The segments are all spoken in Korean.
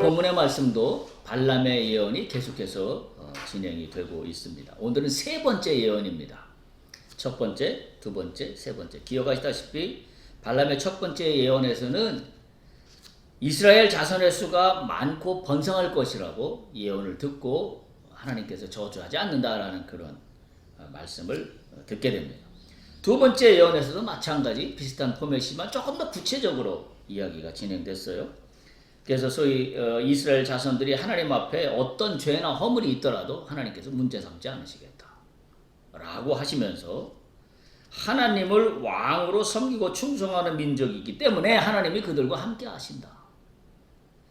본문의 말씀도 발람의 예언이 계속해서 진행이 되고 있습니다. 오늘은 세 번째 예언입니다. 첫 번째, 두 번째, 세 번째. 기억하시다시피 발람의 첫 번째 예언에서는 이스라엘 자손의 수가 많고 번성할 것이라고 예언을 듣고 하나님께서 저주하지 않는다라는 그런 말씀을 듣게 됩니다. 두 번째 예언에서도 마찬가지 비슷한 포맷이지만 조금 더 구체적으로 이야기가 진행됐어요. 그래서 소위 이스라엘 자손들이 하나님 앞에 어떤 죄나 허물이 있더라도 하나님께서 문제 삼지 않으시겠다 라고 하시면서 하나님을 왕으로 섬기고 충성하는 민족이기 때문에 하나님이 그들과 함께 하신다.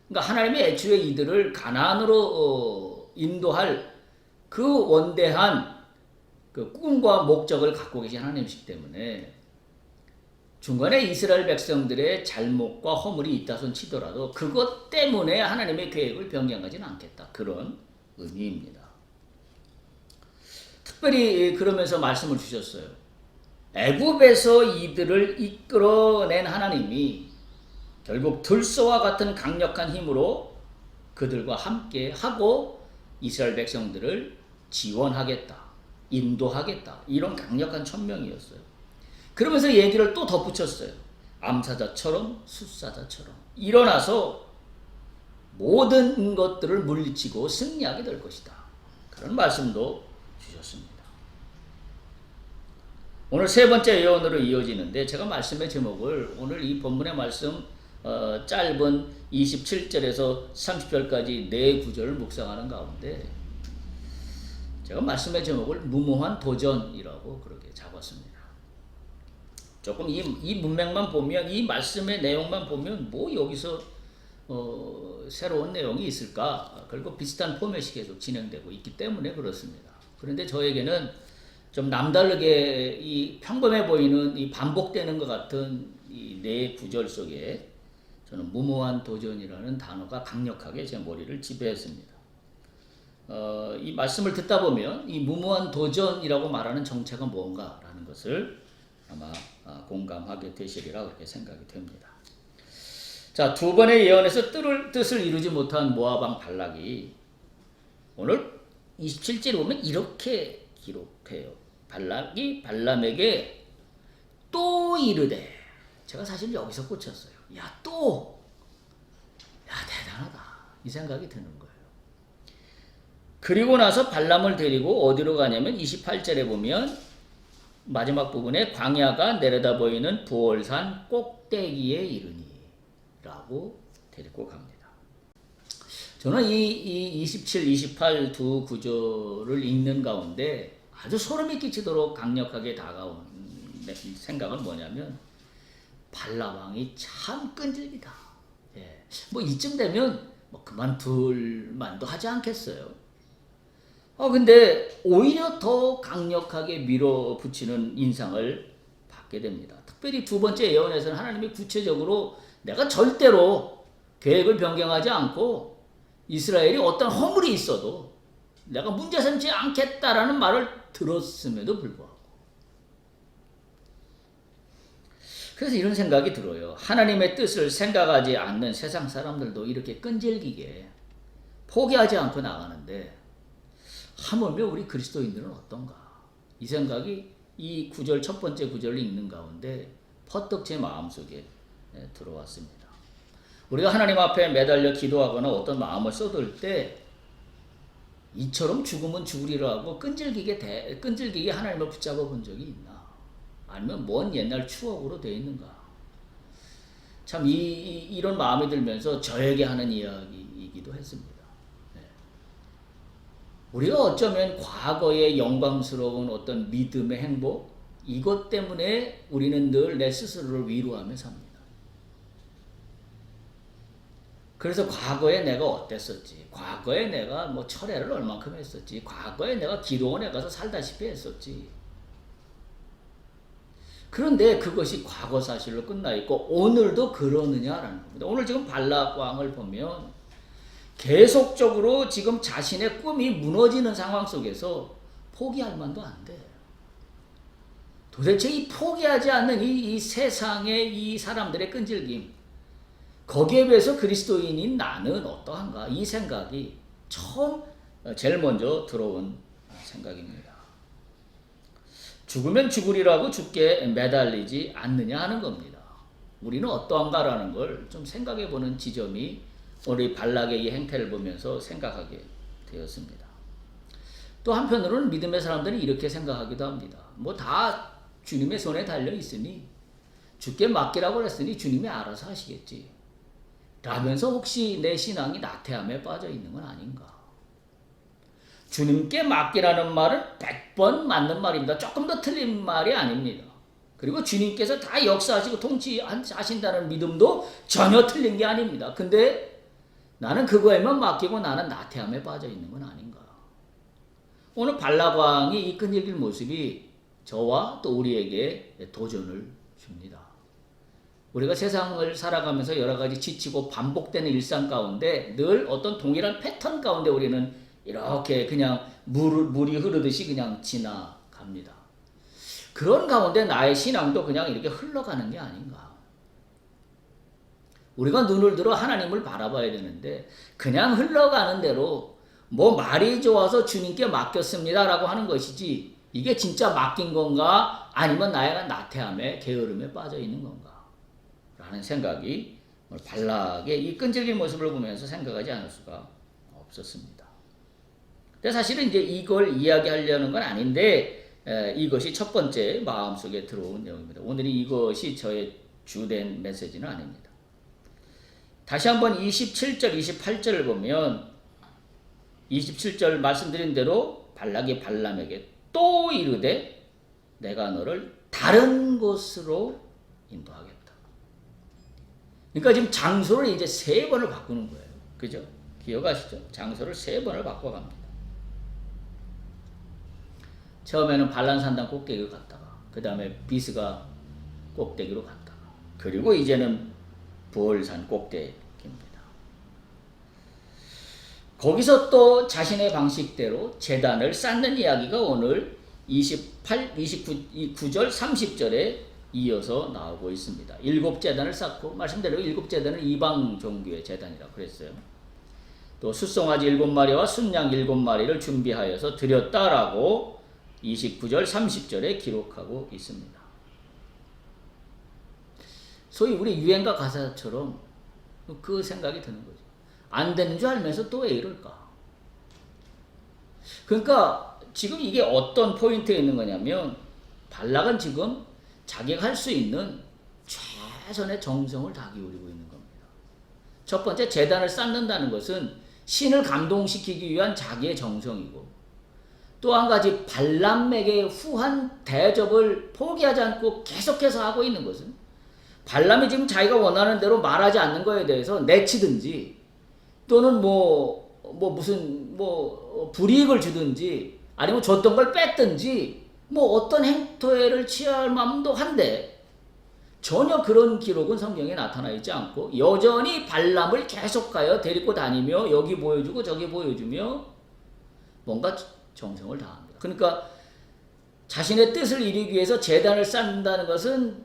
그러니까 하나님이 애초에 이들을 가나안으로 인도할 그 원대한 그 꿈과 목적을 갖고 계신 하나님이시기 때문에 중간에 이스라엘 백성들의 잘못과 허물이 있다 손 치더라도 그것 때문에 하나님의 계획을 변경하지는 않겠다. 그런 의미입니다. 특별히 그러면서 말씀을 주셨어요. 애굽에서 이들을 이끌어낸 하나님이 결국 들소와 같은 강력한 힘으로 그들과 함께 하고 이스라엘 백성들을 지원하겠다. 인도하겠다. 이런 강력한 천명이었어요. 그러면서 얘기를 또 덧붙였어요. 암사자처럼 숫사자처럼 일어나서 모든 것들을 물리치고 승리하게 될 것이다. 그런 말씀도 주셨습니다. 오늘 세 번째 예언으로 이어지는데 제가 말씀의 제목을 오늘 이 본문의 말씀 짧은 27절에서 30절까지 네 구절을 묵상하는 가운데 제가 말씀의 제목을 무모한 도전이라고 그렇게 잡았습니다. 조금 이 문맥만 보면 이 말씀의 내용만 보면 뭐 여기서 새로운 내용이 있을까? 그리고 비슷한 포맷이 계속 진행되고 있기 때문에 그렇습니다. 그런데 저에게는 좀 남다르게 이 평범해 보이는 이 반복되는 것 같은 이 네 구절 속에 저는 무모한 도전이라는 단어가 강력하게 제 머리를 지배했습니다. 이 말씀을 듣다 보면 이 무모한 도전이라고 말하는 정체가 뭔가라는 것을 아마 공감하게 되시리라 그렇게 생각이 됩니다. 자, 두 번의 예언에서 뜻을 이루지 못한 모압 왕 발락이 오늘 27절에 보면 이렇게 기록해요. 발락이 발람에게 또 이르되, 제가 사실 여기서 꽂혔어요. 야, 또, 야, 대단하다 이 생각이 드는 거예요. 그리고 나서 발람을 데리고 어디로 가냐면 28절에 보면 마지막 부분에 광야가 내려다 보이는 부월산 꼭대기에 이르니 라고 데리고 갑니다. 저는 이 27, 28 두 구절을 읽는 가운데 아주 소름이 끼치도록 강력하게 다가온 생각은 뭐냐면 발람왕이 참 끈질기다. 예. 뭐 이쯤 되면 뭐 그만둘 만도 하지 않겠어요? 근데 오히려 더 강력하게 밀어붙이는 인상을 받게 됩니다. 특별히 두 번째 예언에서는 하나님이 구체적으로 내가 절대로 계획을 변경하지 않고 이스라엘이 어떤 허물이 있어도 내가 문제 삼지 않겠다라는 말을 들었음에도 불구하고 그래서 이런 생각이 들어요. 하나님의 뜻을 생각하지 않는 세상 사람들도 이렇게 끈질기게 포기하지 않고 나가는데 하물며 우리 그리스도인들은 어떤가? 이 생각이 이 구절 첫 번째 구절을 읽는 가운데 퍼뜩 제 마음속에 들어왔습니다. 우리가 하나님 앞에 매달려 기도하거나 어떤 마음을 쏟을 때 이처럼 죽으면 죽으리라 하고 끈질기게 하나님을 붙잡아 본 적이 있나? 아니면 먼 옛날 추억으로 되어 있는가? 참 이런 마음이 들면서 저에게 하는 이야기이기도 했습니다. 우리가 어쩌면 과거의 영광스러운 어떤 믿음의 행복 이것 때문에 우리는 늘 내 스스로를 위로하며 삽니다. 그래서 과거에 내가 어땠었지? 과거에 내가 뭐 철회를 얼만큼 했었지? 과거에 내가 기도원에 가서 살다시피 했었지? 그런데 그것이 과거 사실로 끝나 있고 오늘도 그러느냐라는 겁니다. 오늘 지금 발락 왕을 보면 계속적으로 지금 자신의 꿈이 무너지는 상황 속에서 포기할 만도 안 돼. 도대체 이 포기하지 않는 이 세상의 이 사람들의 끈질김, 거기에 비해서 그리스도인인 나는 어떠한가? 이 생각이 제일 먼저 들어온 생각입니다. 죽으면 죽으리라고 죽게 매달리지 않느냐 하는 겁니다. 우리는 어떠한가라는 걸 좀 생각해 보는 지점이 우리 발락의 이 행태를 보면서 생각하게 되었습니다. 또 한편으로는 믿음의 사람들이 이렇게 생각하기도 합니다. 뭐 다 주님의 손에 달려 있으니 주께 맡기라고 했으니 주님이 알아서 하시겠지. 라면서 혹시 내 신앙이 나태함에 빠져 있는 건 아닌가. 주님께 맡기라는 말은 100번 맞는 말입니다. 조금 더 틀린 말이 아닙니다. 그리고 주님께서 다 역사하시고 통치하신다는 믿음도 전혀 틀린 게 아닙니다. 근데 나는 그거에만 맡기고 나는 나태함에 빠져 있는 건 아닌가. 오늘 발락 왕이 이 끈질긴 모습이 저와 또 우리에게 도전을 줍니다. 우리가 세상을 살아가면서 여러 가지 지치고 반복되는 일상 가운데 늘 어떤 동일한 패턴 가운데 우리는 이렇게 그냥 물이 흐르듯이 그냥 지나갑니다. 그런 가운데 나의 신앙도 그냥 이렇게 흘러가는 게 아닌가. 우리가 눈을 들어 하나님을 바라봐야 되는데 그냥 흘러가는 대로 뭐 말이 좋아서 주님께 맡겼습니다라고 하는 것이지 이게 진짜 맡긴 건가 아니면 나의 나태함에 게으름에 빠져 있는 건가 라는 생각이 발락의 이 끈질긴 모습을 보면서 생각하지 않을 수가 없었습니다. 근데 사실은 이제 이걸 이야기하려는 건 아닌데 이것이 첫 번째 마음속에 들어온 내용입니다. 오늘은 이것이 저의 주된 메시지는 아닙니다. 다시 한번 27절, 28절을 보면 27절 말씀드린 대로 발락이 발람에게 또 이르되 내가 너를 다른 곳으로 인도하겠다. 그러니까 지금 장소를 이제 3번을 바꾸는 거예요. 그죠? 기억하시죠? 장소를 3번을 바꿔갑니다. 처음에는 발람산당 꼭대기로 갔다가 그 다음에 비스가 꼭대기로 갔다가 그리고 이제는 부월산 꼭대기입니다. 거기서 또 자신의 방식대로 제단을 쌓는 이야기가 오늘 29절 30절에 이어서 나오고 있습니다. 7제단을 쌓고 말씀대로 7제단은 이방 종교의 제단이라고 그랬어요. 또 숫송아지 7마리와 순양 7마리를 준비하여서 드렸다라고 29절 30절에 기록하고 있습니다. 소위 우리 유행가 가사처럼 그 생각이 드는 거죠. 안 되는 줄 알면서 또 왜 이럴까? 그러니까 지금 이게 어떤 포인트에 있는 거냐면 발락은 지금 자기가 할 수 있는 최선의 정성을 다 기울이고 있는 겁니다. 첫 번째 제단을 쌓는다는 것은 신을 감동시키기 위한 자기의 정성이고 또 한 가지 발람에게 후한 대접을 포기하지 않고 계속해서 하고 있는 것은 발람이 지금 자기가 원하는 대로 말하지 않는 거에 대해서 내치든지 또는 무슨 불이익을 주든지 아니면 줬던 걸 뺐든지 어떤 행태를 취할 마음도 한데 전혀 그런 기록은 성경에 나타나 있지 않고 여전히 발람을 계속하여 데리고 다니며 여기 보여주고 저기 보여주며 뭔가 정성을 다합니다. 그러니까 자신의 뜻을 이루기 위해서 제단을 쌓는다는 것은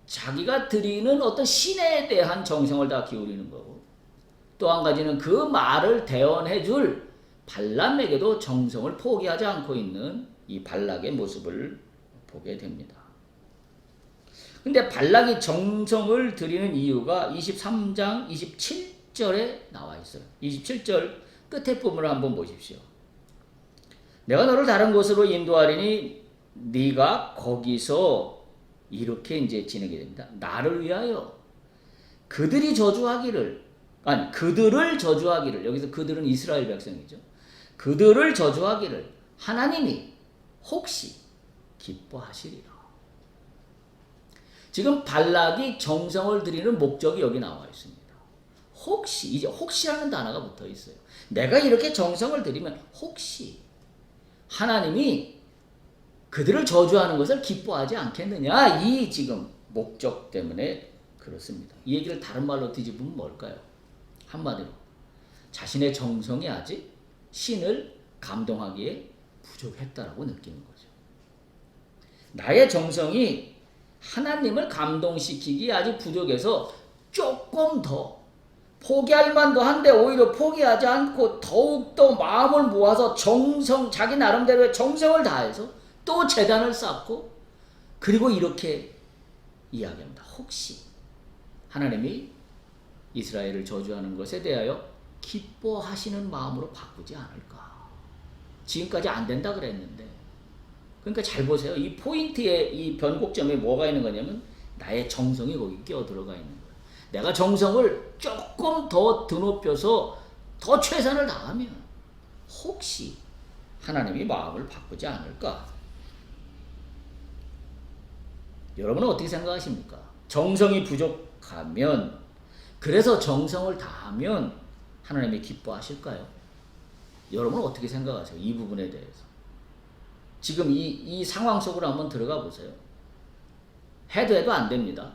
자기가 드리는 어떤 신에 대한 정성을 다 기울이는 거고 또 한 가지는 그 말을 대언해 줄 발람에게도 정성을 포기하지 않고 있는 이 발락의 모습을 보게 됩니다. 근데 발락이 정성을 드리는 이유가 23장 27절에 나와 있어요. 27절 끝에 부분을 한번 보십시오. 내가 너를 다른 곳으로 인도하리니 네가 거기서 이렇게 이제 지내게 됩니다. 나를 위하여 그들을 저주하기를 여기서 그들은 이스라엘 백성이죠. 그들을 저주하기를 하나님이 혹시 기뻐하시리라. 지금 발락이 정성을 드리는 목적이 여기 나와 있습니다. 혹시 이제 혹시라는 단어가 붙어 있어요. 내가 이렇게 정성을 드리면 혹시 하나님이 그들을 저주하는 것을 기뻐하지 않겠느냐 이 지금 목적 때문에 그렇습니다. 이 얘기를 다른 말로 뒤집으면 뭘까요? 한마디로 자신의 정성이 아직 신을 감동하기에 부족했다라고 느끼는 거죠. 나의 정성이 하나님을 감동시키기에 아직 부족해서 조금 더 포기할 만도 한데 오히려 포기하지 않고 더욱더 마음을 모아서 자기 나름대로의 정성을 다해서 또 제단을 쌓고 그리고 이렇게 이야기합니다. 혹시 하나님이 이스라엘을 저주하는 것에 대하여 기뻐하시는 마음으로 바꾸지 않을까. 지금까지 안 된다 그랬는데. 그러니까 잘 보세요. 이 포인트에 이 변곡점에 뭐가 있는 거냐면 나의 정성이 거기 끼어들어가 있는 거예요. 내가 정성을 조금 더 드높여서 더 최선을 다하면 혹시 하나님이 마음을 바꾸지 않을까? 여러분은 어떻게 생각하십니까? 정성이 부족하면 그래서 정성을 다하면 하나님이 기뻐하실까요? 여러분은 어떻게 생각하세요? 이 부분에 대해서. 지금 이 상황 속으로 한번 들어가 보세요. 해도 안 됩니다.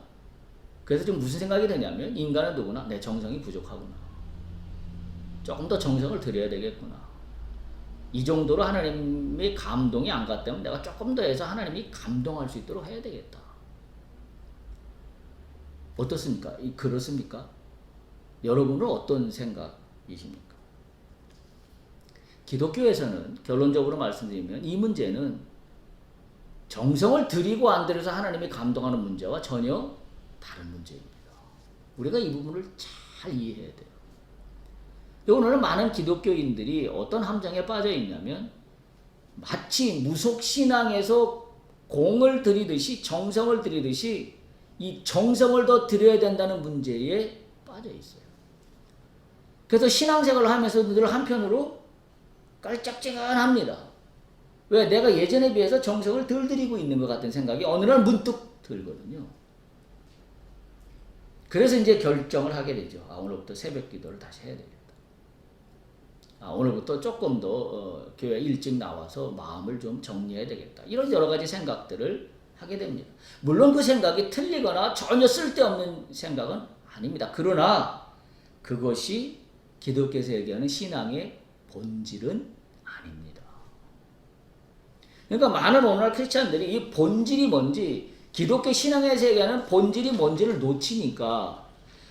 그래서 지금 무슨 생각이 드냐면 인간은 누구나 내 정성이 부족하구나. 조금 더 정성을 들여야 되겠구나. 이 정도로 하나님의 감동이 안 갔다면 내가 조금 더 해서 하나님이 감동할 수 있도록 해야 되겠다. 어떻습니까? 그렇습니까? 여러분은 어떤 생각이십니까? 기독교에서는 결론적으로 말씀드리면 이 문제는 정성을 들이고 안 들여서 하나님이 감동하는 문제와 전혀 다른 문제입니다. 우리가 이 부분을 잘 이해해야 돼요. 오늘은 많은 기독교인들이 어떤 함정에 빠져 있냐면 마치 무속신앙에서 공을 들이듯이 정성을 들이듯이 이 정성을 더 들여야 된다는 문제에 빠져 있어요. 그래서 신앙생활을 하면서 늘 한편으로 깔짝지근합니다. 왜? 내가 예전에 비해서 정성을 덜 들이고 있는 것 같은 생각이 어느 날 문득 들거든요. 그래서 이제 결정을 하게 되죠. 오늘부터 새벽 기도를 다시 해야 되겠다. 오늘부터 조금 더 교회 일찍 나와서 마음을 좀 정리해야 되겠다. 이런 여러 가지 생각들을 하게 됩니다. 물론 그 생각이 틀리거나 전혀 쓸데없는 생각은 아닙니다. 그러나 그것이 기독교에서 얘기하는 신앙의 본질은 아닙니다. 그러니까 많은 오늘날 크리스찬들이 이 본질이 뭔지 기독교 신앙에서 얘기하는 본질이 뭔지를 놓치니까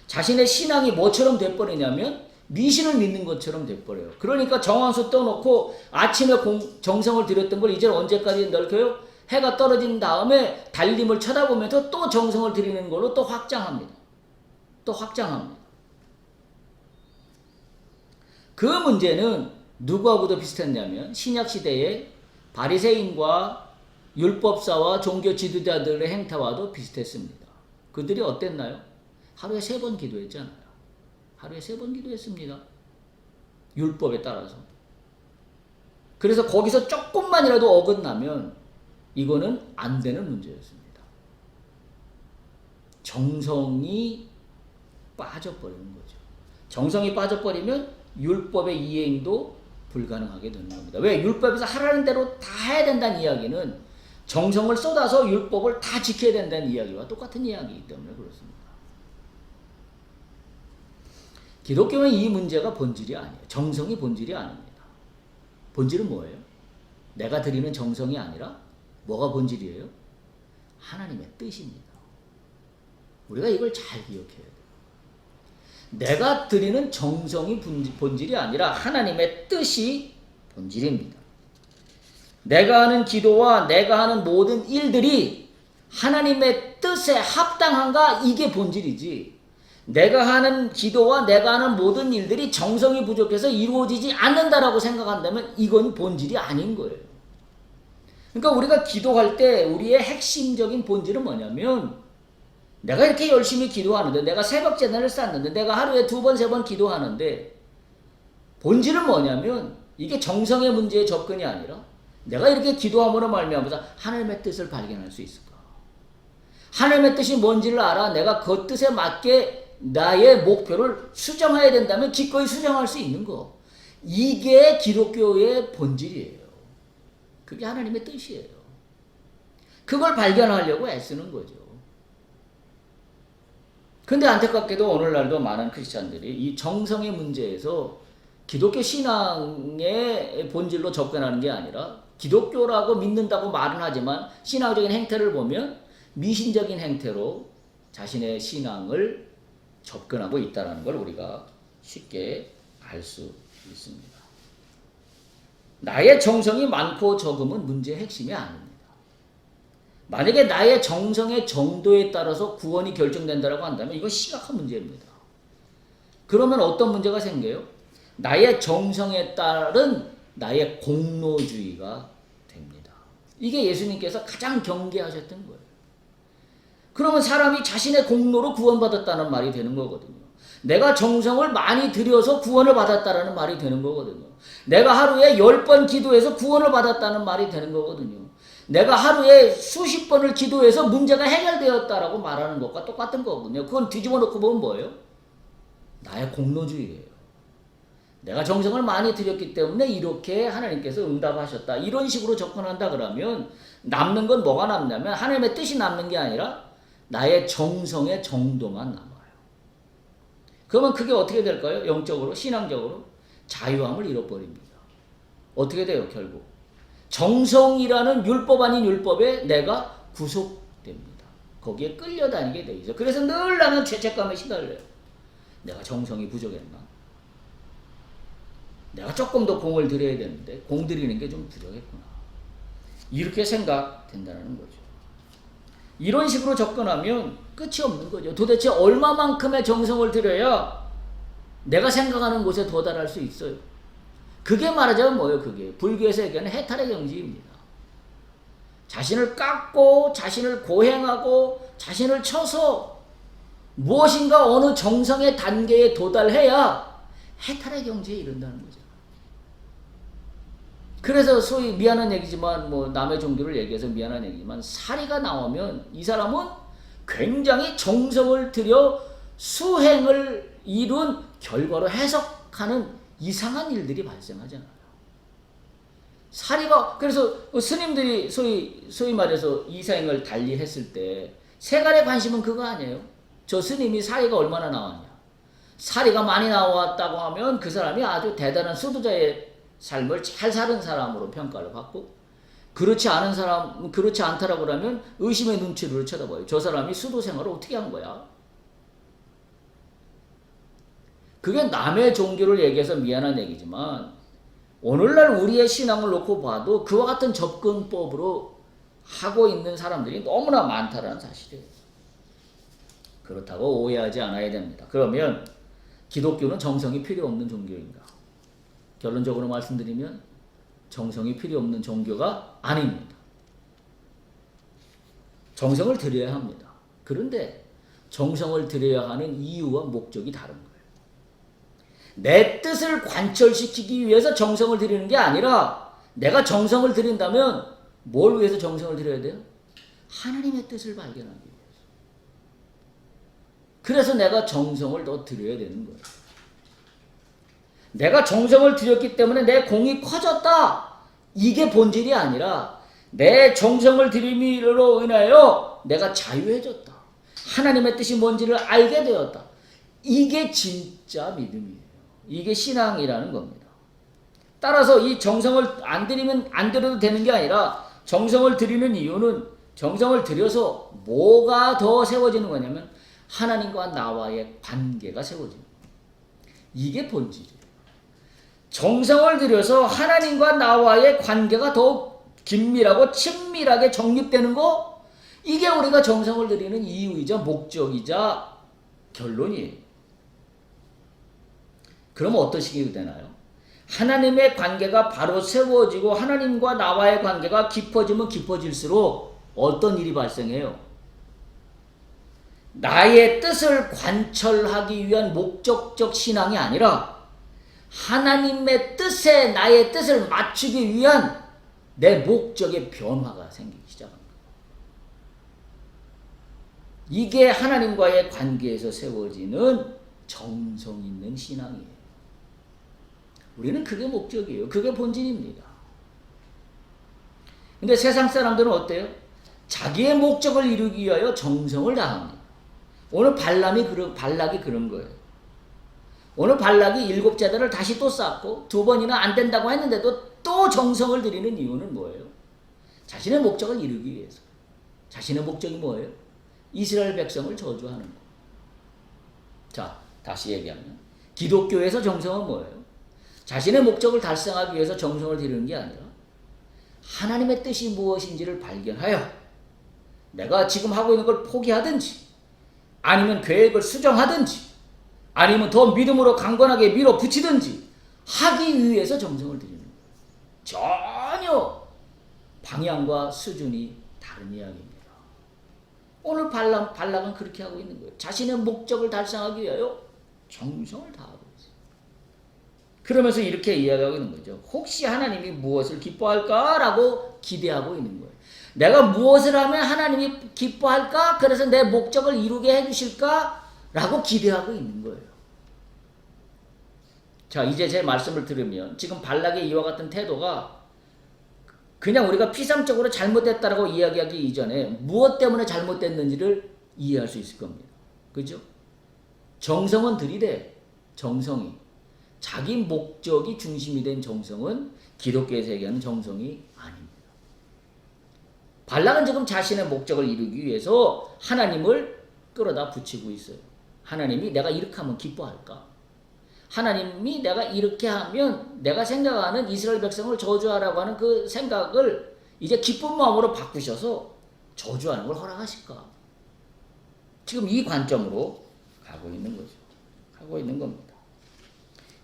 자신의 신앙이 뭐처럼 돼버리냐면 미신을 믿는 것처럼 돼버려요. 그러니까 정황수 떠놓고 아침에 정성을 들였던 걸 이제 언제까지 넓혀요? 해가 떨어진 다음에 달림을 쳐다보면서 또 정성을 들이는 걸로 또 확장합니다. 그 문제는 누구하고도 비슷했냐면 신약시대의 바리새인과 율법사와 종교 지도자들의 행태와도 비슷했습니다. 그들이 어땠나요? 하루에 3번 기도했잖아요. 하루에 3번 기도했습니다. 율법에 따라서. 그래서 거기서 조금만이라도 어긋나면 이거는 안 되는 문제였습니다. 정성이 빠져버리는 거죠. 정성이 빠져버리면 율법의 이행도 불가능하게 되는 겁니다. 왜? 율법에서 하라는 대로 다 해야 된다는 이야기는 정성을 쏟아서 율법을 다 지켜야 된다는 이야기와 똑같은 이야기이기 때문에 그렇습니다. 기독교는 이 문제가 본질이 아니에요. 정성이 본질이 아닙니다. 본질은 뭐예요? 내가 드리는 정성이 아니라 뭐가 본질이에요? 하나님의 뜻입니다. 우리가 이걸 잘 기억해야 돼요. 내가 드리는 정성이 본질이 아니라 하나님의 뜻이 본질입니다. 내가 하는 기도와 내가 하는 모든 일들이 하나님의 뜻에 합당한가? 이게 본질이지. 내가 하는 기도와 내가 하는 모든 일들이 정성이 부족해서 이루어지지 않는다라고 생각한다면 이건 본질이 아닌 거예요. 그러니까 우리가 기도할 때 우리의 핵심적인 본질은 뭐냐면 내가 이렇게 열심히 기도하는데 내가 새벽 제단을 쌓는데 내가 하루에 2번, 3번 기도하는데 본질은 뭐냐면 이게 정성의 문제의 접근이 아니라 내가 이렇게 기도함으로 말미암아서 하나님의 뜻을 발견할 수 있을까? 하나님의 뜻이 뭔지를 알아 내가 그 뜻에 맞게 나의 목표를 수정해야 된다면 기꺼이 수정할 수 있는 거. 이게 기독교의 본질이에요. 그게 하나님의 뜻이에요. 그걸 발견하려고 애쓰는 거죠. 근데 안타깝게도 오늘날도 많은 크리스찬들이 이 정성의 문제에서 기독교 신앙의 본질로 접근하는 게 아니라 기독교라고 믿는다고 말은 하지만 신앙적인 행태를 보면 미신적인 행태로 자신의 신앙을 접근하고 있다는 걸 우리가 쉽게 알 수 있습니다. 나의 정성이 많고 적음은 문제의 핵심이 아닙니다. 만약에 나의 정성의 정도에 따라서 구원이 결정된다고 한다면 이건 심각한 문제입니다. 그러면 어떤 문제가 생겨요? 나의 정성에 따른 나의 공로주의가 됩니다. 이게 예수님께서 가장 경계하셨던 거예요. 그러면 사람이 자신의 공로로 구원받았다는 말이 되는 거거든요. 내가 정성을 많이 들여서 구원을 받았다는 말이 되는 거거든요. 내가 하루에 10번 기도해서 구원을 받았다는 말이 되는 거거든요. 내가 하루에 수십 번을 기도해서 문제가 해결되었다라고 말하는 것과 똑같은 거거든요. 그건 뒤집어 놓고 보면 뭐예요? 나의 공로주의예요. 내가 정성을 많이 들였기 때문에 이렇게 하나님께서 응답하셨다. 이런 식으로 접근한다 그러면 남는 건 뭐가 남냐면 하나님의 뜻이 남는 게 아니라 나의 정성의 정도만 남아요. 그러면 그게 어떻게 될까요? 영적으로, 신앙적으로 자유함을 잃어버립니다. 어떻게 돼요, 결국? 정성이라는 율법 아닌 율법에 내가 구속됩니다. 거기에 끌려다니게 돼 있어요. 그래서 늘 나는 죄책감에 시달려요. 내가 정성이 부족했나? 내가 조금 더 공을 들여야 되는데 공 들이는 게 좀 부족했구나. 이렇게 생각된다는 거죠. 이런 식으로 접근하면 끝이 없는 거죠. 도대체 얼마만큼의 정성을 들여야 내가 생각하는 곳에 도달할 수 있어요. 그게 말하자면 뭐예요? 그게 불교에서 얘기하는 해탈의 경지입니다. 자신을 깎고 자신을 고행하고 자신을 쳐서 무엇인가 어느 정성의 단계에 도달해야 해탈의 경지에 이른다는 거죠. 그래서 소위 미안한 얘기지만 뭐 남의 종교를 얘기해서 미안한 얘기지만 사리가 나오면 이 사람은 굉장히 정성을 들여 수행을 이룬 결과로 해석하는 이상한 일들이 발생하잖아요. 사리가 그래서 스님들이 소위 말해서 이생을 달리 했을 때 세간의 관심은 그거 아니에요. 저 스님이 사리가 얼마나 나왔냐. 사리가 많이 나왔다고 하면 그 사람이 아주 대단한 수도자의 삶을 잘 사는 사람으로 평가를 받고 그렇지 않은 사람, 그렇지 않다라고 하면 의심의 눈치로 쳐다봐요. 저 사람이 수도 생활을 어떻게 한 거야? 그게 남의 종교를 얘기해서 미안한 얘기지만 오늘날 우리의 신앙을 놓고 봐도 그와 같은 접근법으로 하고 있는 사람들이 너무나 많다는 사실이에요. 그렇다고 오해하지 않아야 됩니다. 그러면 기독교는 정성이 필요 없는 종교인가? 결론적으로 말씀드리면 정성이 필요 없는 종교가 아닙니다. 정성을 들여야 합니다. 그런데 정성을 들여야 하는 이유와 목적이 다른 거예요. 내 뜻을 관철시키기 위해서 정성을 들이는 게 아니라 내가 정성을 들인다면 뭘 위해서 정성을 들여야 돼요? 하나님의 뜻을 발견하기 위해서. 그래서 내가 정성을 더 들여야 되는 거예요. 내가 정성을 들였기 때문에 내 공이 커졌다. 이게 본질이 아니라 내 정성을 들임으로 인하여 내가 자유해졌다. 하나님의 뜻이 뭔지를 알게 되었다. 이게 진짜 믿음이에요. 이게 신앙이라는 겁니다. 따라서 이 정성을 안 들이면 안 들여도 되는 게 아니라 정성을 들이는 이유는 정성을 들여서 뭐가 더 세워지는 거냐면 하나님과 나와의 관계가 세워지는 거예요. 이게 본질이에요. 정성을 들여서 하나님과 나와의 관계가 더욱 긴밀하고 친밀하게 정립되는 거, 이게 우리가 정성을 들이는 이유이자 목적이자 결론이에요. 그럼 어떤 식이 되나요? 하나님의 관계가 바로 세워지고 하나님과 나와의 관계가 깊어지면 깊어질수록 어떤 일이 발생해요? 나의 뜻을 관철하기 위한 목적적 신앙이 아니라 하나님의 뜻에 나의 뜻을 맞추기 위한 내 목적의 변화가 생기기 시작합니다. 이게 하나님과의 관계에서 세워지는 정성 있는 신앙이에요. 우리는 그게 목적이에요. 그게 본질입니다. 근데 세상 사람들은 어때요? 자기의 목적을 이루기 위하여 정성을 다합니다. 오늘 발락이 그런 거예요. 오늘 발락이 7제단을 다시 또 쌓고 2번이나 안 된다고 했는데도 또 정성을 들이는 이유는 뭐예요? 자신의 목적을 이루기 위해서. 자신의 목적이 뭐예요? 이스라엘 백성을 저주하는 거. 자, 다시 얘기하면 기독교에서 정성은 뭐예요? 자신의 목적을 달성하기 위해서 정성을 들이는 게 아니라 하나님의 뜻이 무엇인지를 발견하여 내가 지금 하고 있는 걸 포기하든지 아니면 계획을 수정하든지 아니면 더 믿음으로 강건하게 밀어붙이든지 하기 위해서 정성을 들이는 거예요. 전혀 방향과 수준이 다른 이야기입니다. 오늘 발락은 그렇게 하고 있는 거예요. 자신의 목적을 달성하기 위하여 정성을 다하고 있어요. 그러면서 이렇게 이야기하고 있는 거죠. 혹시 하나님이 무엇을 기뻐할까라고 기대하고 있는 거예요. 내가 무엇을 하면 하나님이 기뻐할까? 그래서 내 목적을 이루게 해주실까? 라고 기대하고 있는 거예요. 자, 이제 제 말씀을 들으면 지금 발락의 이와 같은 태도가 그냥 우리가 피상적으로 잘못됐다라고 이야기하기 이전에 무엇 때문에 잘못됐는지를 이해할 수 있을 겁니다. 그죠? 정성은 들이대. 정성이. 자기 목적이 중심이 된 정성은 기독교에서 얘기하는 정성이 아닙니다. 발락은 지금 자신의 목적을 이루기 위해서 하나님을 끌어다 붙이고 있어요. 하나님이 내가 이렇게 하면 기뻐할까? 하나님이 내가 이렇게 하면 내가 생각하는 이스라엘 백성을 저주하라고 하는 그 생각을 이제 기쁜 마음으로 바꾸셔서 저주하는 걸 허락하실까? 지금 이 관점으로 가고 있는 거죠. 가고 있는 겁니다.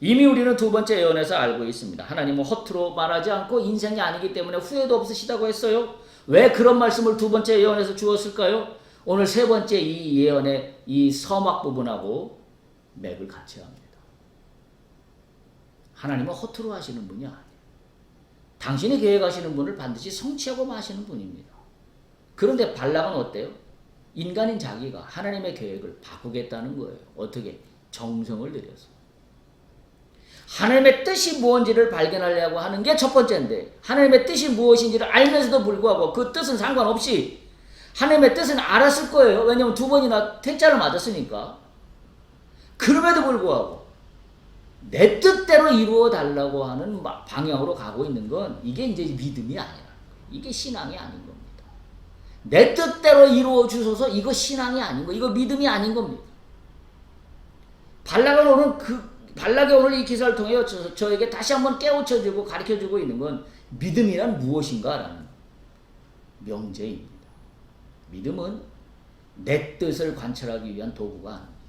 이미 우리는 두 번째 예언에서 알고 있습니다. 하나님은 허투루 말하지 않고 인생이 아니기 때문에 후회도 없으시다고 했어요. 왜 그런 말씀을 두 번째 예언에서 주었을까요? 오늘 세 번째 이 예언의 이 서막 부분하고 맥을 같이 합니다. 하나님은 허투루 하시는 분이 아니에요. 당신이 계획하시는 분을 반드시 성취하고 마시는 분입니다. 그런데 발락은 어때요? 인간인 자기가 하나님의 계획을 바꾸겠다는 거예요. 어떻게? 정성을 들여서. 하나님의 뜻이 무엇인지를 발견하려고 하는 게 첫 번째인데 하나님의 뜻이 무엇인지를 알면서도 불구하고 그 뜻은 상관없이 하나님의 뜻은 알았을 거예요. 왜냐하면 두 번이나 퇴짜를 맞았으니까. 그럼에도 불구하고 내 뜻대로 이루어 달라고 하는 방향으로 가고 있는 건 이게 이제 믿음이 아니라 이게 신앙이 아닌 겁니다. 내 뜻대로 이루어 주소서 이거 신앙이 아닌 거, 이거 믿음이 아닌 겁니다. 발락이 오늘 이 기사를 통해 저에게 다시 한번 깨우쳐주고 가르쳐주고 있는 건 믿음이란 무엇인가라는 명제입니다. 믿음은 내 뜻을 관찰하기 위한 도구가 아닙니다.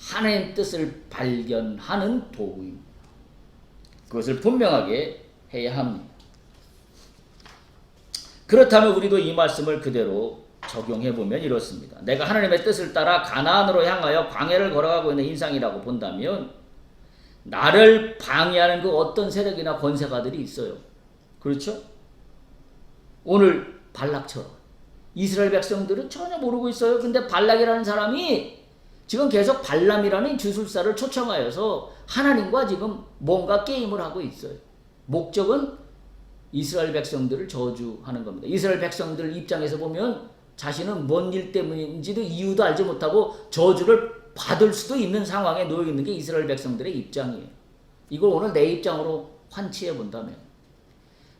하나님의 뜻을 발견하는 도구입니다. 그것을 분명하게 해야 합니다. 그렇다면 우리도 이 말씀을 그대로 적용해보면 이렇습니다. 내가 하나님의 뜻을 따라 가나안으로 향하여 광야를 걸어가고 있는 인상이라고 본다면 나를 방해하는 그 어떤 세력이나 권세가들이 있어요. 그렇죠? 오늘 발락처럼 이스라엘 백성들은 전혀 모르고 있어요. 근데 발락이라는 사람이 지금 계속 발람이라는 주술사를 초청하여서 하나님과 지금 뭔가 게임을 하고 있어요. 목적은 이스라엘 백성들을 저주하는 겁니다. 이스라엘 백성들 입장에서 보면 자신은 뭔 일 때문인지도 이유도 알지 못하고 저주를 받을 수도 있는 상황에 놓여 있는 게 이스라엘 백성들의 입장이에요. 이걸 오늘 내 입장으로 환치해 본다면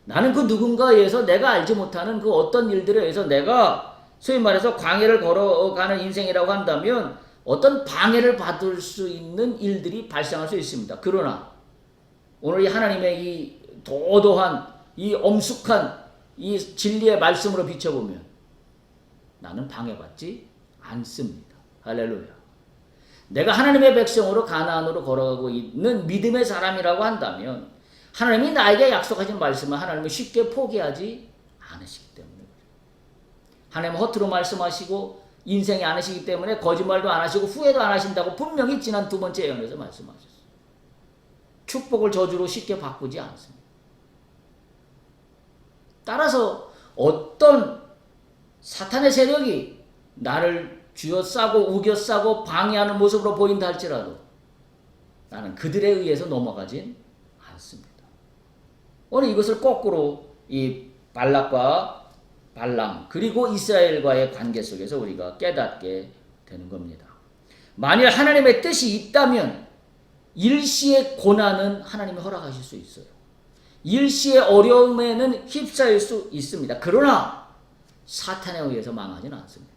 나는 그 누군가에 의해서 내가 알지 못하는 그 어떤 일들에 의해서 내가 소위 말해서 광야를 걸어가는 인생이라고 한다면 어떤 방해를 받을 수 있는 일들이 발생할 수 있습니다. 그러나 오늘 이 하나님의 이 도도한 이 엄숙한 이 진리의 말씀으로 비춰보면 나는 방해받지 않습니다. 할렐루야. 내가 하나님의 백성으로 가나안으로 걸어가고 있는 믿음의 사람이라고 한다면 하나님이 나에게 약속하신 말씀을 하나님은 쉽게 포기하지 않으시기 때문에 하나님은 허투루 말씀하시고 인생이 않으시기 때문에 거짓말도 안 하시고 후회도 안 하신다고 분명히 지난 두 번째 예언에서 말씀하셨어요. 축복을 저주로 쉽게 바꾸지 않습니다. 따라서 어떤 사탄의 세력이 나를 쥐어싸고 우겨싸고 방해하는 모습으로 보인다 할지라도 나는 그들에 의해서 넘어가진 않습니다. 오늘 이것을 거꾸로 이 발락과 발람 그리고 이스라엘과의 관계 속에서 우리가 깨닫게 되는 겁니다. 만일 하나님의 뜻이 있다면 일시의 고난은 하나님이 허락하실 수 있어요. 일시의 어려움에는 휩싸일 수 있습니다. 그러나 사탄에 의해서 망하지는 않습니다.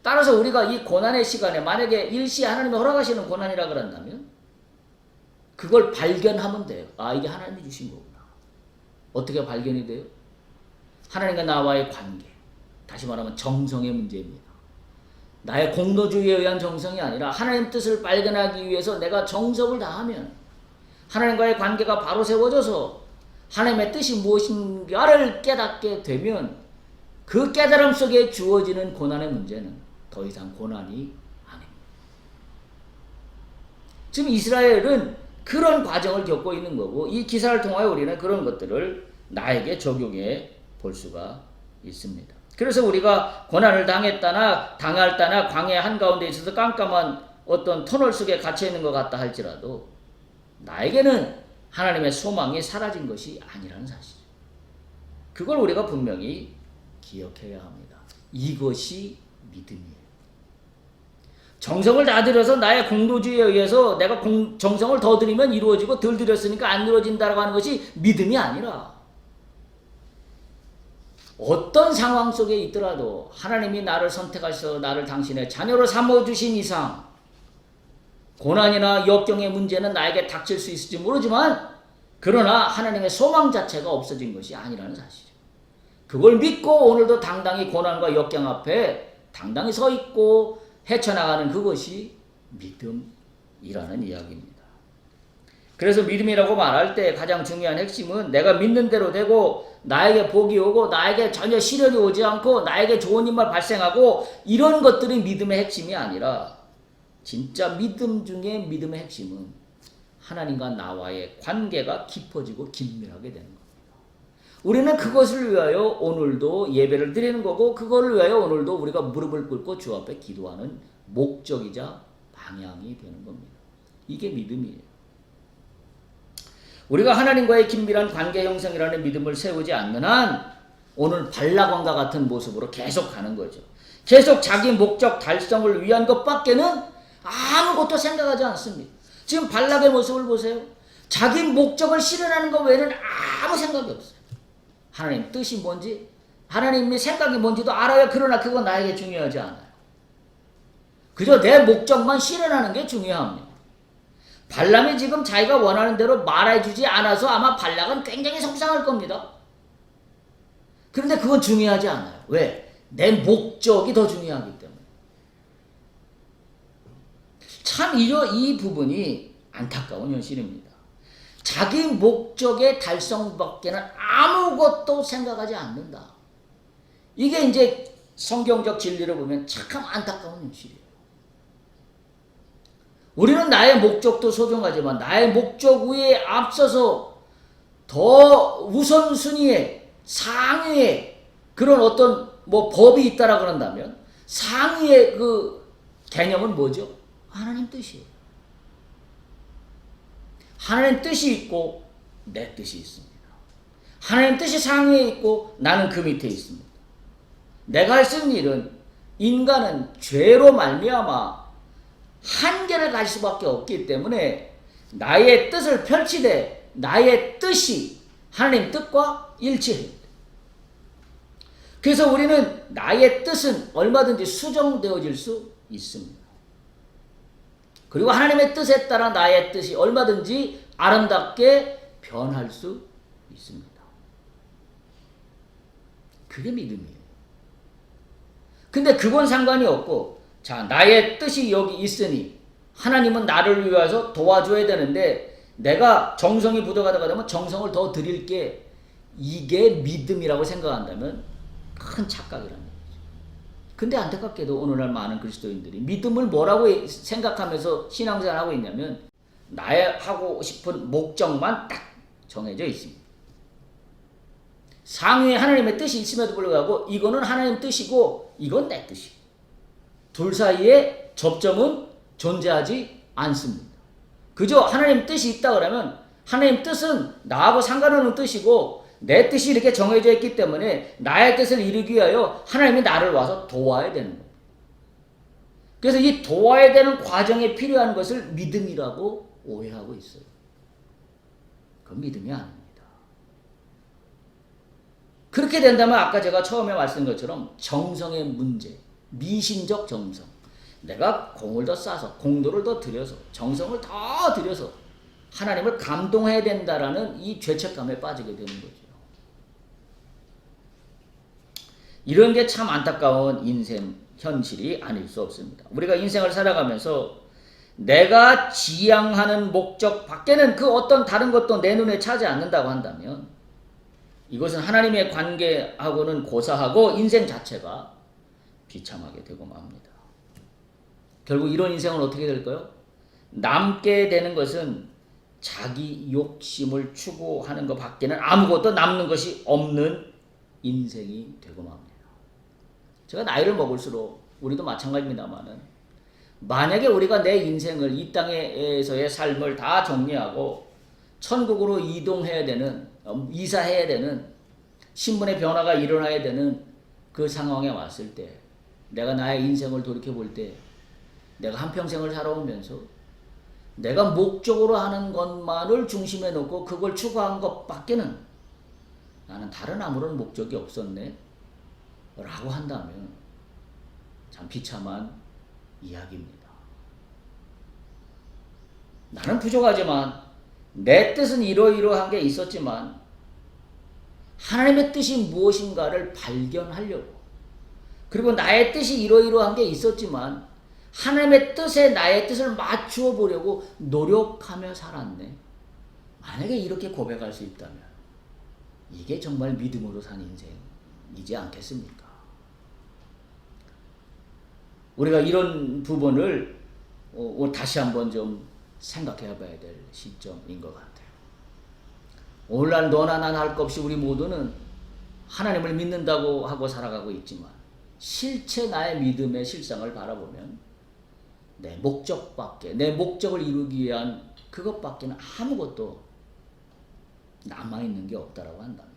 따라서 우리가 이 고난의 시간에 만약에 일시에 하나님이 허락하시는 고난이라 그런다면 그걸 발견하면 돼요. 아, 이게 하나님이 주신 거구나. 어떻게 발견이 돼요? 하나님과 나와의 관계. 다시 말하면 정성의 문제입니다. 나의 공로주의에 의한 정성이 아니라 하나님 뜻을 발견하기 위해서 내가 정성을 다하면 하나님과의 관계가 바로 세워져서 하나님의 뜻이 무엇인가를 깨닫게 되면 그 깨달음 속에 주어지는 고난의 문제는 더 이상 고난이 아닙니다. 지금 이스라엘은 그런 과정을 겪고 있는 거고 이 기사를 통하여 우리는 그런 것들을 나에게 적용해 볼 수가 있습니다. 그래서 우리가 고난을 당했다나 당할다나 광야 한가운데 있어서 깜깜한 어떤 터널 속에 갇혀 있는 것 같다 할지라도 나에게는 하나님의 소망이 사라진 것이 아니라는 사실. 그걸 우리가 분명히 기억해야 합니다. 이것이 믿음이에요. 정성을 다 들여서 나의 공로주의에 의해서 내가 정성을 더 들이면 이루어지고 덜 들였으니까 안 이루어진다라고 하는 것이 믿음이 아니라 어떤 상황 속에 있더라도 하나님이 나를 선택하셔서 나를 당신의 자녀로 삼아주신 이상 고난이나 역경의 문제는 나에게 닥칠 수 있을지 모르지만 그러나 하나님의 소망 자체가 없어진 것이 아니라는 사실이죠. 그걸 믿고 오늘도 당당히 고난과 역경 앞에 당당히 서 있고 헤쳐나가는 그것이 믿음이라는 이야기입니다. 그래서 믿음이라고 말할 때 가장 중요한 핵심은 내가 믿는 대로 되고 나에게 복이 오고 나에게 전혀 시련이 오지 않고 나에게 좋은 일만 발생하고 이런 것들이 믿음의 핵심이 아니라 진짜 믿음 중에 믿음의 핵심은 하나님과 나와의 관계가 깊어지고 긴밀하게 되는 겁니다. 우리는 그것을 위하여 오늘도 예배를 드리는 거고 그것을 위하여 오늘도 우리가 무릎을 꿇고 주 앞에 기도하는 목적이자 방향이 되는 겁니다. 이게 믿음이에요. 우리가 하나님과의 긴밀한 관계 형성이라는 믿음을 세우지 않는 한 오늘 발락왕과 같은 모습으로 계속 가는 거죠. 계속 자기 목적 달성을 위한 것밖에는 아무것도 생각하지 않습니다. 지금 발락의 모습을 보세요. 자기 목적을 실현하는 것 외에는 아무 생각이 없어요. 하나님 뜻이 뭔지 하나님의 생각이 뭔지도 알아요. 그러나 그건 나에게 중요하지 않아요. 그저 내 목적만 실현하는 게 중요합니다. 발람이 지금 자기가 원하는 대로 말해주지 않아서 아마 발락은 굉장히 속상할 겁니다. 그런데 그건 중요하지 않아요. 왜? 내 목적이 더 중요하기 때문에. 참 이 부분이 안타까운 현실입니다. 자기 목적의 달성밖에는 아무것도 생각하지 않는다. 이게 이제 성경적 진리를 보면 참 안타까운 현실이에요. 우리는 나의 목적도 소중하지만 나의 목적 위에 앞서서 더 우선순위에 상위에 그런 어떤 법이 있다라 그런다면 상위의 그 개념은 뭐죠? 하나님 뜻이에요. 하나님 뜻이 있고 내 뜻이 있습니다. 하나님 뜻이 상위에 있고 나는 그 밑에 있습니다. 내가 할 수 있는 일은 인간은 죄로 말미암아 한계를 가질 수밖에 없기 때문에 나의 뜻을 펼치되 나의 뜻이 하나님 뜻과 일치해야 돼. 그래서 우리는 나의 뜻은 얼마든지 수정되어질 수 있습니다. 그리고 하나님의 뜻에 따라 나의 뜻이 얼마든지 아름답게 변할 수 있습니다. 그게 믿음이에요. 근데 그건 상관이 없고 자, 나의 뜻이 여기 있으니 하나님은 나를 위해서 도와줘야 되는데 내가 정성이 부족하다가 되면 정성을 더 드릴게. 이게 믿음이라고 생각한다면 큰 착각이라는 거죠. 근데 안타깝게도 오늘날 많은 그리스도인들이 믿음을 뭐라고 생각하면서 신앙생활하고 있냐면 나의 하고 싶은 목적만 딱 정해져 있습니다. 상위에 하나님의 뜻이 있음에도 불구하고 이거는 하나님 뜻이고 이건 내 뜻이고 둘 사이에 접점은 존재하지 않습니다. 그저 하나님 뜻이 있다 그러면 하나님 뜻은 나하고 상관없는 뜻이고 내 뜻이 이렇게 정해져 있기 때문에 나의 뜻을 이루기 위하여 하나님이 나를 와서 도와야 되는 겁니다. 그래서 이 도와야 되는 과정에 필요한 것을 믿음이라고 오해하고 있어요. 그건 믿음이 아닙니다. 그렇게 된다면 아까 제가 처음에 말씀드린 것처럼 정성의 문제, 미신적 정성. 내가 공을 더 싸서, 공도를 더 들여서, 정성을 더 들여서 하나님을 감동해야 된다라는 이 죄책감에 빠지게 되는 거죠. 이런 게 참 안타까운 인생 현실이 아닐 수 없습니다. 우리가 인생을 살아가면서 내가 지향하는 목적 밖에는 그 어떤 다른 것도 내 눈에 차지 않는다고 한다면 이것은 하나님의 관계하고는 고사하고 인생 자체가 비참하게 되고 맙니다. 결국 이런 인생은 어떻게 될까요? 남게 되는 것은 자기 욕심을 추구하는 것 밖에는 아무것도 남는 것이 없는 인생이 되고 맙니다. 제가 나이를 먹을수록 우리도 마찬가지입니다만은 만약에 우리가 내 인생을 이 땅에서의 삶을 다 정리하고 천국으로 이동해야 되는, 이사해야 되는, 신분의 변화가 일어나야 되는 그 상황에 왔을 때 내가 나의 인생을 돌이켜볼 때 내가 한평생을 살아오면서 내가 목적으로 하는 것만을 중심에 놓고 그걸 추구한 것밖에는 나는 다른 아무런 목적이 없었네 라고 한다면 참 비참한 이야기입니다. 나는 부족하지만 내 뜻은 이러이러한 게 있었지만 하나님의 뜻이 무엇인가를 발견하려고, 그리고 나의 뜻이 이러이러한 게 있었지만 하나님의 뜻에 나의 뜻을 맞추어 보려고 노력하며 살았네. 만약에 이렇게 고백할 수 있다면 이게 정말 믿음으로 산 인생이지 않겠습니까? 우리가 이런 부분을 다시 한번 좀 생각해 봐야 될 시점인 것 같아요. 오늘날 너나 나나 할 것 없이 우리 모두는 하나님을 믿는다고 하고 살아가고 있지만 실제 나의 믿음의 실상을 바라보면 내 목적밖에, 내 목적을 이루기 위한 그것밖에는 아무것도 남아있는 게 없다라고 한다면,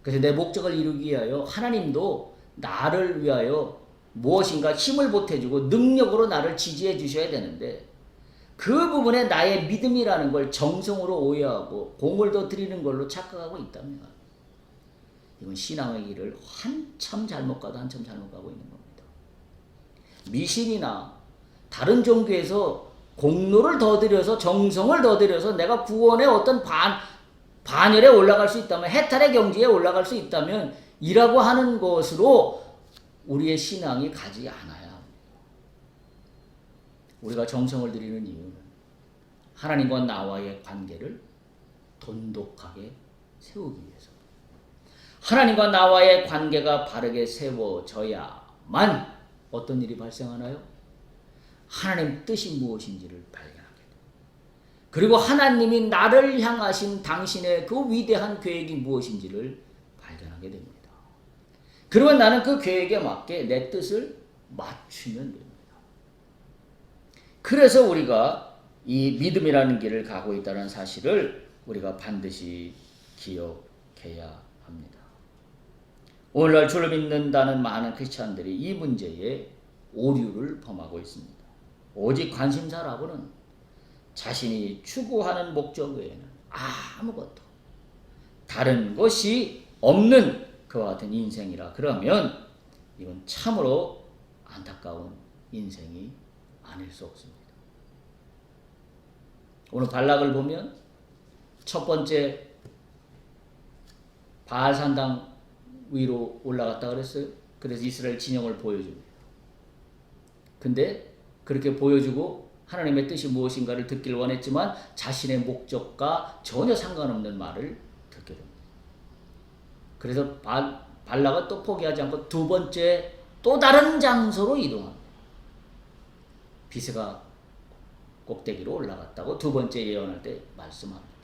그래서 내 목적을 이루기 위하여 하나님도 나를 위하여 무엇인가 힘을 보태주고 능력으로 나를 지지해 주셔야 되는데 그 부분에 나의 믿음이라는 걸 정성으로 오해하고 공을 더 들이는 걸로 착각하고 있다면 이건 신앙의 길을 한참 잘못 가도 한참 잘못 가고 있는 겁니다. 미신이나 다른 종교에서 공로를 더 들여서 정성을 더 들여서 내가 구원의 어떤 반열에 올라갈 수 있다면, 해탈의 경지에 올라갈 수 있다면 이라고 하는 것으로 우리의 신앙이 가지 않아야 합니다. 우리가 정성을 들이는 이유는 하나님과 나와의 관계를 돈독하게 세우기 위해서, 하나님과 나와의 관계가 바르게 세워져야만 어떤 일이 발생하나요? 하나님 뜻이 무엇인지를 발견하게 됩니다. 그리고 하나님이 나를 향하신 당신의 그 위대한 계획이 무엇인지를 발견하게 됩니다. 그러면 나는 그 계획에 맞게 내 뜻을 맞추면 됩니다. 그래서 우리가 이 믿음이라는 길을 가고 있다는 사실을 우리가 반드시 기억해야 합니다. 오늘날 주를 믿는다는 많은 크리스찬들이 이 문제에 오류를 범하고 있습니다. 오직 관심사라고는 자신이 추구하는 목적 외에는 아무것도 다른 것이 없는 그와 같은 인생이라 그러면 이건 참으로 안타까운 인생이 아닐 수 없습니다. 오늘 발락을 보면 첫 번째 바알산당 위로 올라갔다 그랬어요. 그래서 이스라엘 진영을 보여줍니다. 근데 그렇게 보여주고 하나님의 뜻이 무엇인가를 듣길 원했지만 자신의 목적과 전혀 상관없는 말을 듣게 됩니다. 그래서 발락은 또 포기하지 않고 두 번째 또 다른 장소로 이동합니다. 비스가 꼭대기로 올라갔다고 두 번째 예언할 때 말씀합니다.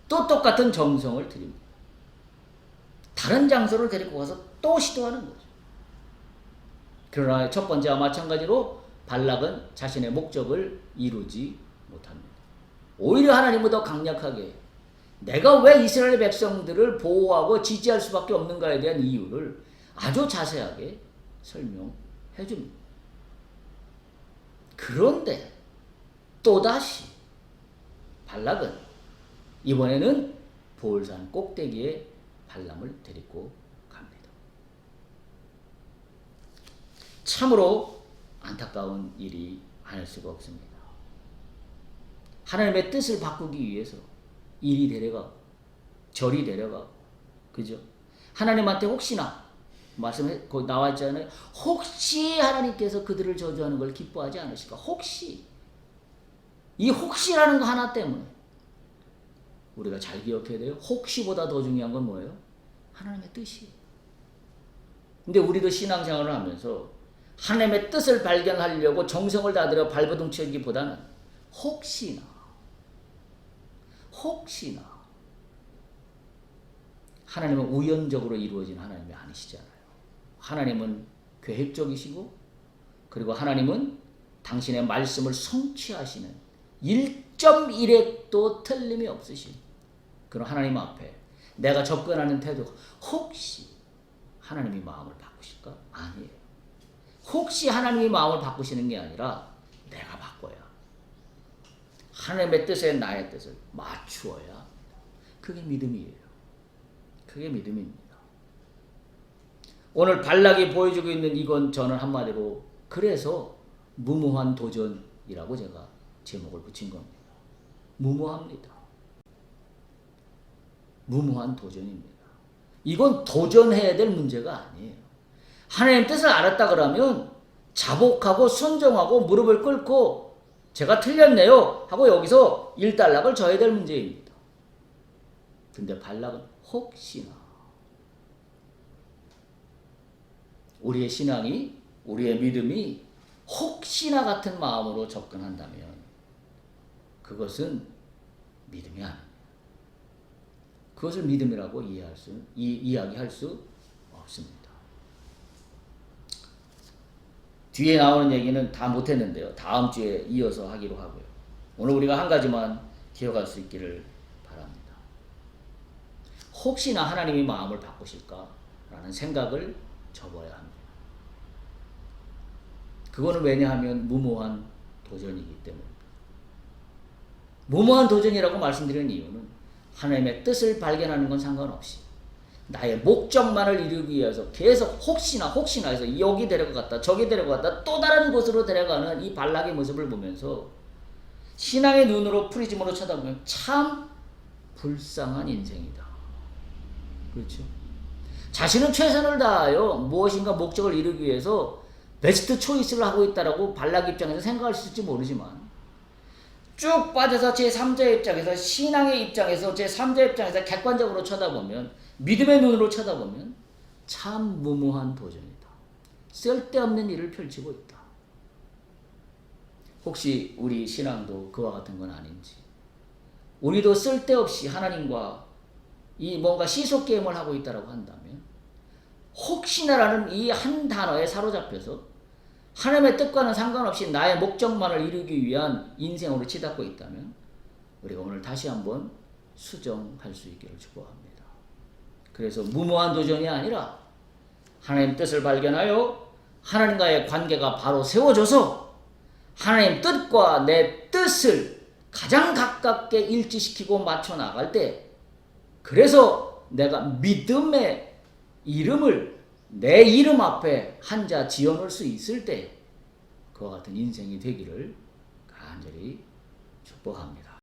또 똑같은 정성을 드립니다. 다른 장소를 데리고 가서 또 시도하는 거죠. 그러나 첫 번째와 마찬가지로 발락은 자신의 목적을 이루지 못합니다. 오히려 하나님은 더 강력하게 내가 왜 이스라엘 백성들을 보호하고 지지할 수밖에 없는가에 대한 이유를 아주 자세하게 설명해 줍니다. 그런데 또다시 발락은 이번에는 보올산 꼭대기에 발람을 데리고 갑니다. 참으로 안타까운 일이 아닐 수가 없습니다. 하나님의 뜻을 바꾸기 위해서 일이 데려가고 절이 데려가고 그죠? 하나님한테 혹시나 말씀에 거기 나와 있잖아요. 혹시 하나님께서 그들을 저주하는 걸 기뻐하지 않으실까? 혹시 이 혹시라는 거 하나 때문에 우리가 잘 기억해야 돼요. 혹시보다 더 중요한 건 뭐예요? 하나님의 뜻이에요. 근데 우리도 신앙생활을 하면서 하나님의 뜻을 발견하려고 정성을 다들여 발버둥 치기보다는 혹시나 하나님은 우연적으로 이루어진 하나님이 아니시잖아요. 하나님은 계획적이시고 그리고 하나님은 당신의 말씀을 성취하시는 1.1획도 틀림이 없으신 그런 하나님 앞에 내가 접근하는 태도가 혹시 하나님이 마음을 바꾸실까? 아니에요. 혹시 하나님이 마음을 바꾸시는 게 아니라 내가 바꿔야 하나님의 뜻에 나의 뜻을 맞추어야 그게 믿음이에요. 그게 믿음입니다. 오늘 발락이 보여주고 있는 이건 저는 한마디로 그래서 무모한 도전이라고 제가 제목을 붙인 겁니다. 무모합니다. 무모한 도전입니다. 이건 도전해야 될 문제가 아니에요. 하나님 뜻을 알았다 그러면 자복하고 순종하고 무릎을 꿇고 제가 틀렸네요 하고 여기서 일단락을 져야 될 문제입니다. 근데 발락은 혹시나 우리의 신앙이 우리의 믿음이 혹시나 같은 마음으로 접근한다면 그것은 믿음이 아닙니다. 그것을 믿음이라고 이야기할 수 없습니다. 뒤에 나오는 얘기는 다 못했는데요. 다음 주에 이어서 하기로 하고요. 오늘 우리가 한 가지만 기억할 수 있기를 바랍니다. 혹시나 하나님이 마음을 바꾸실까라는 생각을 접어야 합니다. 그거는 왜냐하면 무모한 도전이기 때문입니다. 무모한 도전이라고 말씀드리는 이유는 하나님의 뜻을 발견하는 건 상관없이 나의 목적만을 이루기 위해서 계속 혹시나 해서 여기 데려갔다 저기 데려갔다 또 다른 곳으로 데려가는 이 발락의 모습을 보면서 신앙의 눈으로 프리즘으로 쳐다보면 참 불쌍한 인생이다. 그렇죠? 자신은 최선을 다하여 무엇인가 목적을 이루기 위해서 베스트 초이스를 하고 있다라고 발락 입장에서 생각할 수 있을지 모르지만 쭉 빠져서 제3자의 입장에서 신앙의 입장에서 제3자의 입장에서 객관적으로 쳐다보면 믿음의 눈으로 쳐다보면 참 무모한 도전이다. 쓸데없는 일을 펼치고 있다. 혹시 우리 신앙도 그와 같은 건 아닌지 우리도 쓸데없이 하나님과 이 뭔가 시소게임을 하고 있다고 한다면 혹시나라는 이 한 단어에 사로잡혀서 하나님의 뜻과는 상관없이 나의 목적만을 이루기 위한 인생으로 치닫고 있다면 우리가 오늘 다시 한번 수정할 수 있기를 축복합니다. 그래서 무모한 도전이 아니라 하나님 뜻을 발견하여 하나님과의 관계가 바로 세워져서 하나님 뜻과 내 뜻을 가장 가깝게 일치시키고 맞춰 나갈 때 그래서 내가 믿음의 이름을 내 이름 앞에 한자 지어놓을 수 있을 때 그와 같은 인생이 되기를 간절히 축복합니다.